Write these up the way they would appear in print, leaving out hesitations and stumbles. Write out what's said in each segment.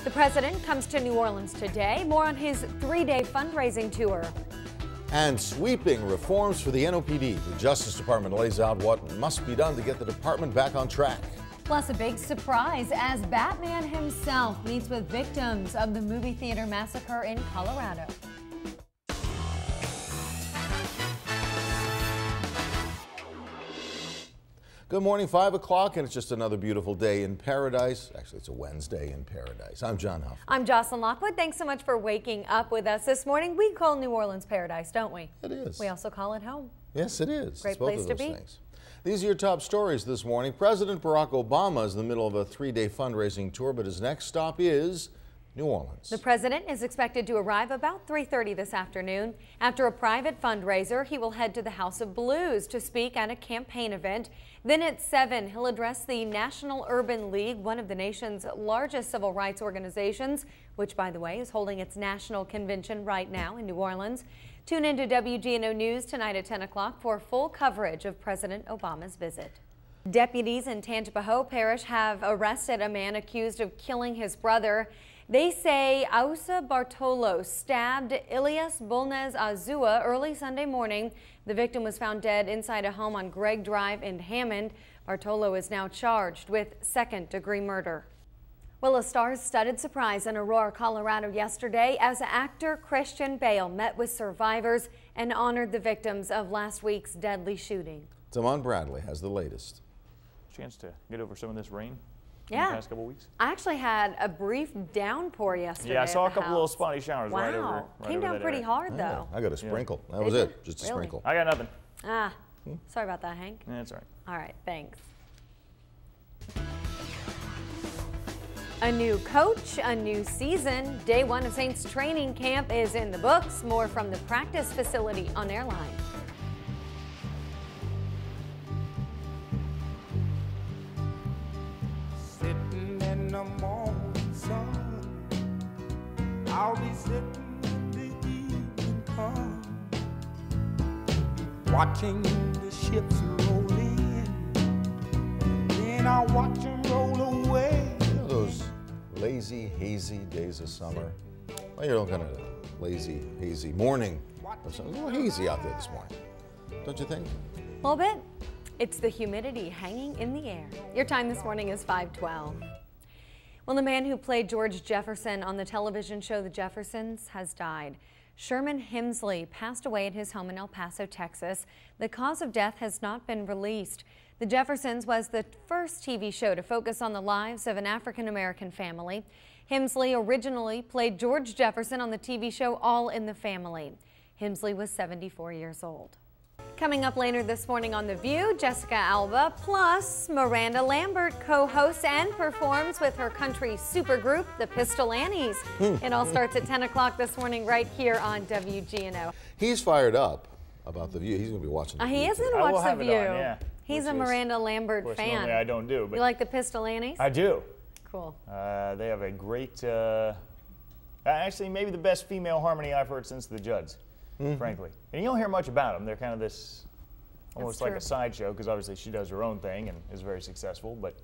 The president comes to New Orleans today. More on his three-day fundraising tour. And sweeping reforms for the NOPD. The Justice Department lays out what must be done to get the department back on track. Plus a big surprise as Batman himself meets with victims of the movie theater massacre in Colorado. Good morning, 5 o'clock, and it's just another beautiful day in paradise. Actually, it's a Wednesday in paradise. I'm John Huff. I'm Jocelyn Lockwood. Thanks so much for waking up with us this morning. We call New Orleans paradise, don't we? It is. We also call it home. Yes, it is. Great it's both place of to those be. things. These are your top stories this morning. President Barack Obama is in the middle of a three-day fundraising tour, but his next stop is New Orleans. The president is expected to arrive about 3:30 this afternoon. After a private fundraiser, he will head to the House of Blues to speak at a campaign event. Then at 7, he'll address the National Urban League, one of the nation's largest civil rights organizations, which, by the way, is holding its national convention right now in New Orleans. Tune into WGNO News tonight at 10 o'clock for full coverage of President Obama's visit. Deputies in Tangipahoa Parish have arrested a man accused of killing his brother. They say Ausa Bartolo stabbed Elias Bulnes Azua early Sunday morning. The victim was found dead inside a home on Gregg Drive in Hammond. Bartolo is now charged with second-degree murder. Well, a star-studded surprise in Aurora, Colorado yesterday as actor Christian Bale met with survivors and honored the victims of last week's deadly shooting. Damon Bradley has the latest. Chance to get over some of this rain in Yeah. the past couple weeks. I actually had a brief downpour yesterday. Yeah, I saw at a the couple little house. spotty showers Wow. right over. Came down that pretty area. hard though. I got a sprinkle. That was Did it. you? Just a Really? sprinkle. I got nothing. Ah, sorry about that, Hank. That's all right. All right, thanks. A new coach, a new season. Day one of Saints training camp is in the books. More from the practice facility on Airline. Sitting in the morning sun, I'll be sitting when the evening comes, watching the ships roll in, then I'll watch them roll away. You know those lazy, hazy days of summer? Well, you're looking at a lazy, hazy morning. It's a little hazy out there this morning, don't you think? A little bit. It's the humidity hanging in the air. Your time this morning is 5:12. Well, the man who played George Jefferson on the television show The Jeffersons has died. Sherman Hemsley passed away at his home in El Paso, Texas. The cause of death has not been released. The Jeffersons was the first TV show to focus on the lives of an African-American family. Hemsley originally played George Jefferson on the TV show All in the Family. Hemsley was 74 years old. Coming up later this morning on The View, Jessica Alba, plus Miranda Lambert co-hosts and performs with her country supergroup, the Pistol Annies. It all starts at 10 o'clock this morning right here on WGNO. He's fired up about The View. He's going to be watching The View. He is going to I will watch The have it View. on, yeah. He's Which a is, Miranda of Lambert course, fan. normally I don't do, but You like the Pistol Annies? I do. Cool. They have a great, actually maybe the best female harmony I've heard since the Judds, frankly. And you don't hear much about them. They're kind of this, almost like true. a sideshow, because obviously she does her own thing and is very successful, but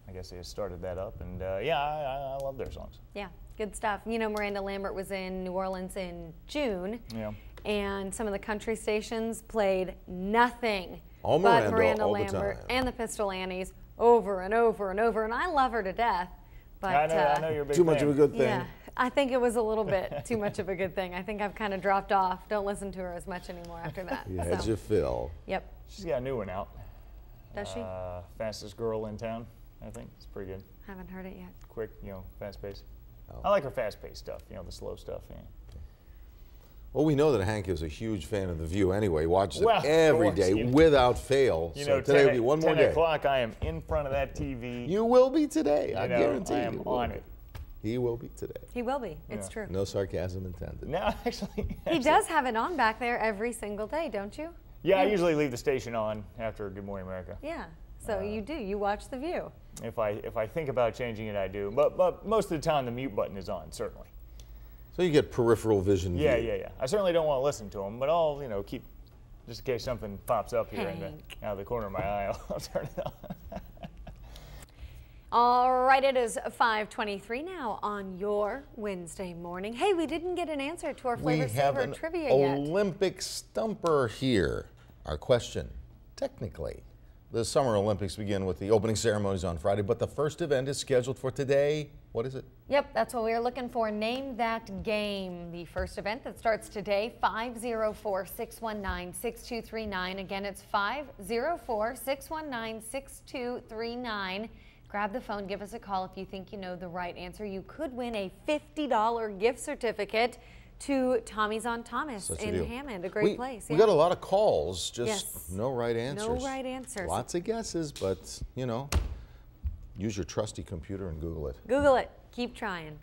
I guess they just started that up, and yeah, I love their songs. Yeah, good stuff. You know, Miranda Lambert was in New Orleans in June, Yeah. and some of the country stations played nothing All but Miranda Miranda all the Lambert time. and the Pistol Annies over and over and over, and I love her to death. But I know you're a big Too much fan. of a good thing. yeah, I think it was a little bit too much of a good thing. I think I've kind of dropped off. Don't listen to her as much anymore after that. You had So, your fill. yep. She's got a new one out. Does she? Fastest Girl in Town, I think. It's pretty good. Haven't heard it yet. Quick, fast paced. Oh. I like her fast paced stuff, the slow stuff. Yeah. Well, we know that Hank is a huge fan of The View anyway. He watches Well, it of every course, day without fail. So today will be one more 10 day. o'clock, I am in front of that TV. You will be today. I guarantee I you. am you will on be. it. He will be today. He will be. It's Yeah. true. No sarcasm intended. No, actually. He does have it on back there every single day, don't you? Yeah, I usually leave the station on after Good Morning America. Yeah. So you do. You watch The View. If I think about changing it, I do. But most of the time, the mute button is on, certainly. So you get peripheral vision Yeah, view. yeah. I certainly don't want to listen to them, but I'll keep, just in case something pops up here Hank. out of the corner of my eye, I'll turn it on. All right, it is 5:23 now on your Wednesday morning. Hey, we didn't get an answer to our Flavor Saver trivia yet. Olympic stumper here. Our question, technically, the Summer Olympics begin with the opening ceremonies on Friday, but the first event is scheduled for today. What is it? Yep, that's what we are looking for. Name that game. The first event that starts today, 504-619-6239. Again, it's 504-619-6239. Grab the phone, give us a call if you think you know the right answer. You could win a $50 gift certificate to Tommy's on Thomas in Hammond, a great place. We got a lot of calls, just no right answers. No right answers. Lots of guesses, but, you know, use your trusty computer and Google it. Google it. Keep trying.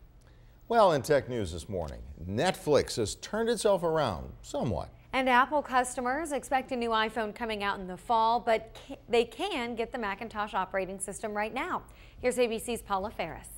Well, in tech news this morning, Netflix has turned itself around somewhat. And Apple customers expect a new iPhone coming out in the fall, but they can get the Macintosh operating system right now. Here's ABC's Paula Ferris.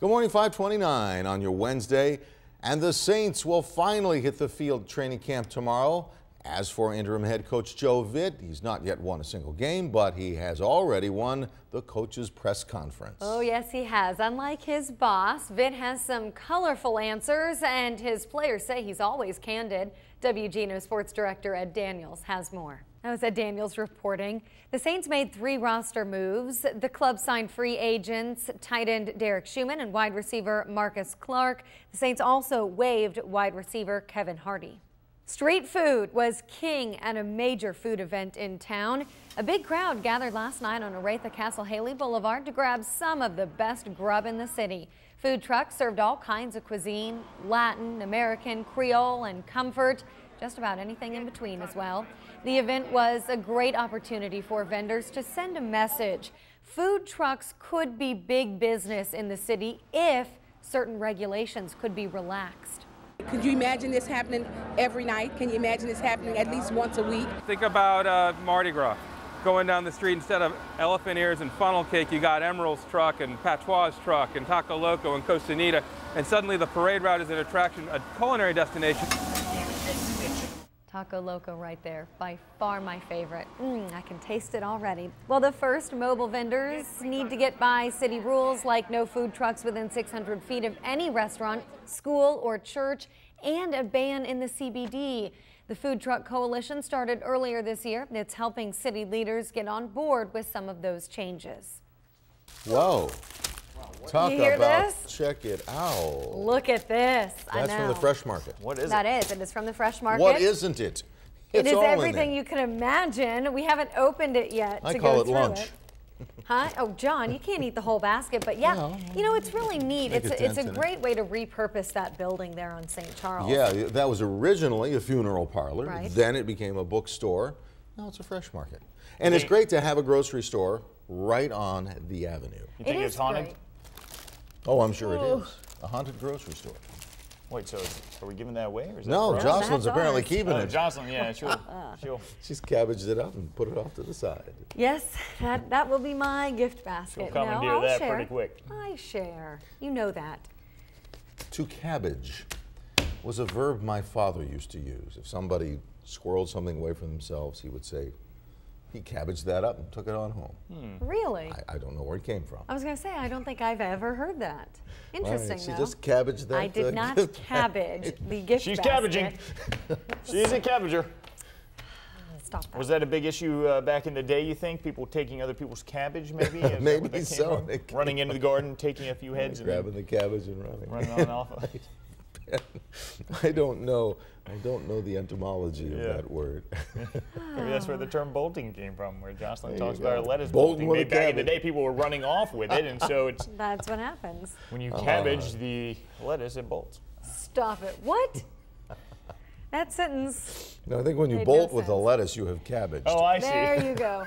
Good morning, 5:29 on your Wednesday. And the Saints will finally hit the field training camp tomorrow. As for interim head coach Joe Vitt, he's not yet won a single game, but he has already won the coach's press conference. Oh, yes, he has. Unlike his boss, Vitt has some colorful answers, and his players say he's always candid. WGNO Sports Director Ed Daniels has more. That was Ed Daniels reporting. The Saints made 3 roster moves. The club signed free agents tight end Derek Schumann and wide receiver Marcus Clark. The Saints also waived wide receiver Kevin Hardy. Street food was king at a major food event in town. A big crowd gathered last night on Orathe Castle Haley Boulevard to grab some of the best grub in the city. Food trucks served all kinds of cuisine, Latin, American, Creole, and comfort, just about anything in between as well. The event was a great opportunity for vendors to send a message. Food trucks could be big business in the city if certain regulations could be relaxed. Could you imagine this happening every night? Can you imagine this happening at least once a week? Think about Mardi Gras. Going down the street, instead of elephant ears and funnel cake, you got Emerald's truck and Patois truck and Taco Loco and Costa Nita, and suddenly the parade route is an attraction, a culinary destination. Taco Loco right there, by far my favorite. I can taste it already. Well, the first mobile vendors need to get by city rules like no food trucks within 600 feet of any restaurant, school, or church, and a ban in the CBD. The Food Truck Coalition started earlier this year. It's helping city leaders get on board with some of those changes. Whoa. Talk you hear about this? Check it out. Look at this. That's from the Fresh Market. What is That it? is. It is from the Fresh Market. What isn't it? It It's is all in everything there. you can imagine. We haven't opened it yet. I to call go it through lunch. It. Huh? Oh, John, you can't eat the whole basket, but yeah, Well, you know, it's really neat. make a It's dent a in it. great way to repurpose that building there on St. Charles. Yeah, that was originally a funeral parlor. Right. Then it became a bookstore. Now it's a Fresh Market. And it's great to have a grocery store right on the avenue. You think it's haunted? great. Oh, I'm sure it is. A haunted grocery store. Wait, so are we giving that away? Or is No, that Jocelyn's that's apparently ours. keeping Oh, it. Jocelyn, yeah, she'll. She's cabbaged it up and put it off to the side. Yes, that will be my gift basket. She'll commandeer I'll that share. pretty quick. I share. You know that. To cabbage was a verb my father used to use. If somebody squirreled something away from themselves, he would say, he cabbaged that up and took it on home. Really? I don't know where it came from. I was going to say, I don't think I've ever heard that. Interesting, All right, she though. just cabbaged that. I did not gift cabbage the gift She's basket. cabbaging. She's a cabbager. Stop that. Was that a big issue back in the day, you think? People taking other people's cabbage, maybe? Is that Maybe what that came so. from? It came Running into the garden, taking a few heads, and Grabbing the cabbage and running. running on off. I don't know the etymology of that word. Maybe that's where the term bolting came from, where Jocelyn There talks you about go. her lettuce Bolting bolting. with a Maybe back in the cabbage. day, people were running off with it, and so it's That's what happens. when you cabbage the lettuce, it bolts. Stop it. What? That sentence. No, I think when you Made bolt no with the sense. lettuce, you have cabbage. Oh, I see. There you go.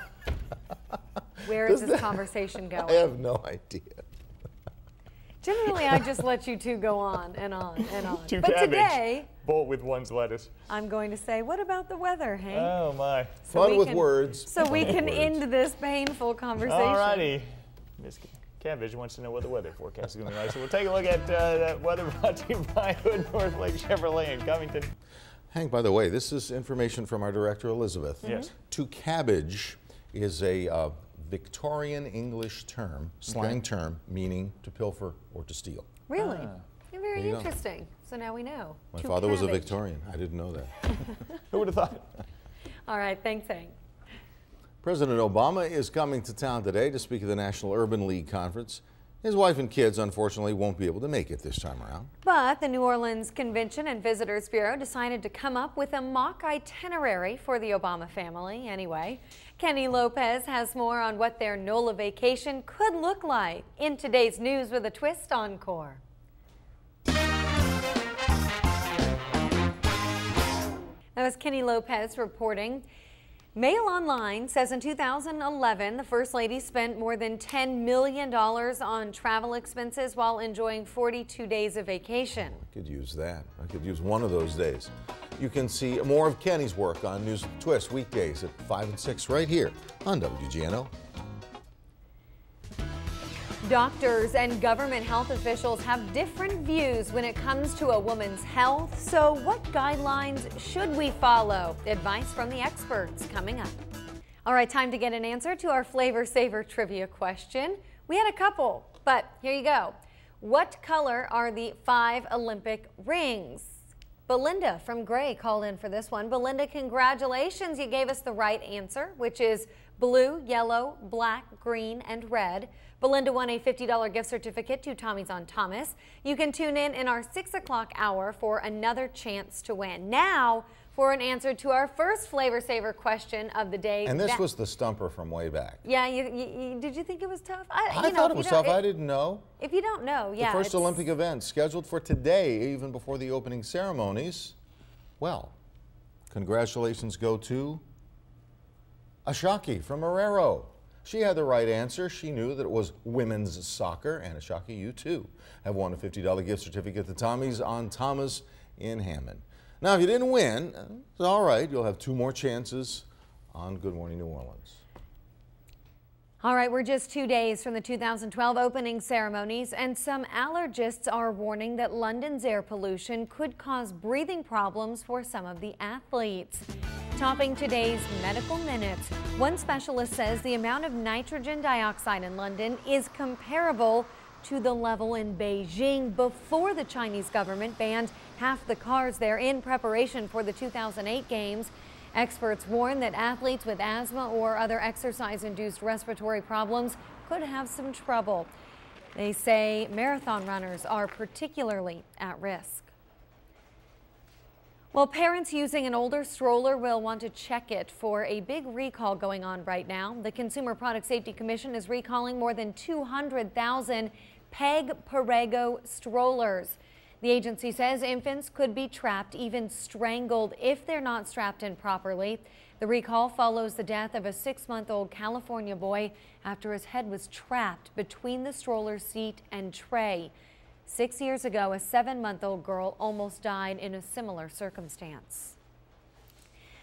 Where is this conversation I going? have no idea. Generally, I just let you two go on and on and on. To But cabbage. today, Bolt with one's lettuce. I'm going to say, what about the weather, Hank? Oh, my. So Fun we with can- words. So we Fun can with end words. this painful conversation. All righty. Miss Cabbage wants to know what the weather forecast is going to be like. So we'll take a look at that weather brought to you by Hood North Lake Chevrolet in Covington. Hank, by the way, this is information from our director, Elizabeth. Yes. To cabbage is a Victorian English term, slang term, meaning to pilfer or to steal. Really? Yeah, very There you go. interesting. So now we know. My To father was a cabbage. Victorian. I didn't know that. Who would have thought? All right, thanks, Hank. President Obama is coming to town today to speak at the National Urban League Conference. His wife and kids, unfortunately, won't be able to make it this time around. But the New Orleans Convention and Visitors Bureau decided to come up with a mock itinerary for the Obama family anyway. Kenny Lopez has more on what their NOLA vacation could look like in today's News with a Twist Encore. That was Kenny Lopez reporting. Mail Online says in 2011, the First Lady spent more than $10 million on travel expenses while enjoying 42 days of vacation. I could use that. I could use one of those days. You can see more of Kenny's work on News with a Twist weekdays at 5 and 6 right here on WGNO. Doctors and government health officials have different views when it comes to a woman's health. So what guidelines should we follow? Advice from the experts coming up. All right, time to get an answer to our Flavor Saver trivia question. We had a couple, but here you go. What color are the 5 Olympic rings? Belinda from Gray called in for this one. Belinda, congratulations. You gave us the right answer, which is blue, yellow, black, green, and red. Belinda won a $50 gift certificate to Tommy's on Thomas. You can tune in our 6 o'clock hour for another chance to win. Now for an answer to our first Flavor Saver question of the day. And this was the stumper from way back. Yeah, did you think it was tough? I thought it was tough. I didn't know. If you don't know, yeah. The first Olympic event scheduled for today, even before the opening ceremonies. Well, congratulations go to Ashaki from Marrero. She had the right answer. She knew that it was women's soccer, and Ashaki, you too have won a $50 gift certificate to Tommy's on Thomas in Hammond. Now, if you didn't win, it's all right. You'll have 2 more chances on Good Morning New Orleans. All right, we're just 2 days from the 2012 opening ceremonies, and some allergists are warning that London's air pollution could cause breathing problems for some of the athletes. Topping today's Medical Minutes, one specialist says the amount of nitrogen dioxide in London is comparable to the level in Beijing before the Chinese government banned half the cars there in preparation for the 2008 games. Experts warn that athletes with asthma or other exercise-induced respiratory problems could have some trouble. They say marathon runners are particularly at risk. Well, parents using an older stroller will want to check it for a big recall going on right now. The Consumer Product Safety Commission is recalling more than 200,000 Peg Perego strollers. The agency says infants could be trapped, even strangled, if they're not strapped in properly. The recall follows the death of a 6-month-old California boy after his head was trapped between the stroller seat and tray. 6 years ago, a 7-month-old girl almost died in a similar circumstance.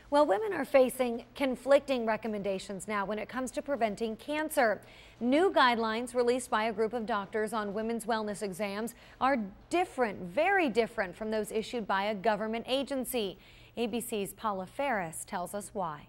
Well, women are facing conflicting recommendations now when it comes to preventing cancer. New guidelines released by a group of doctors on women's wellness exams are different, very different from those issued by a government agency. ABC's Paula Ferris tells us why.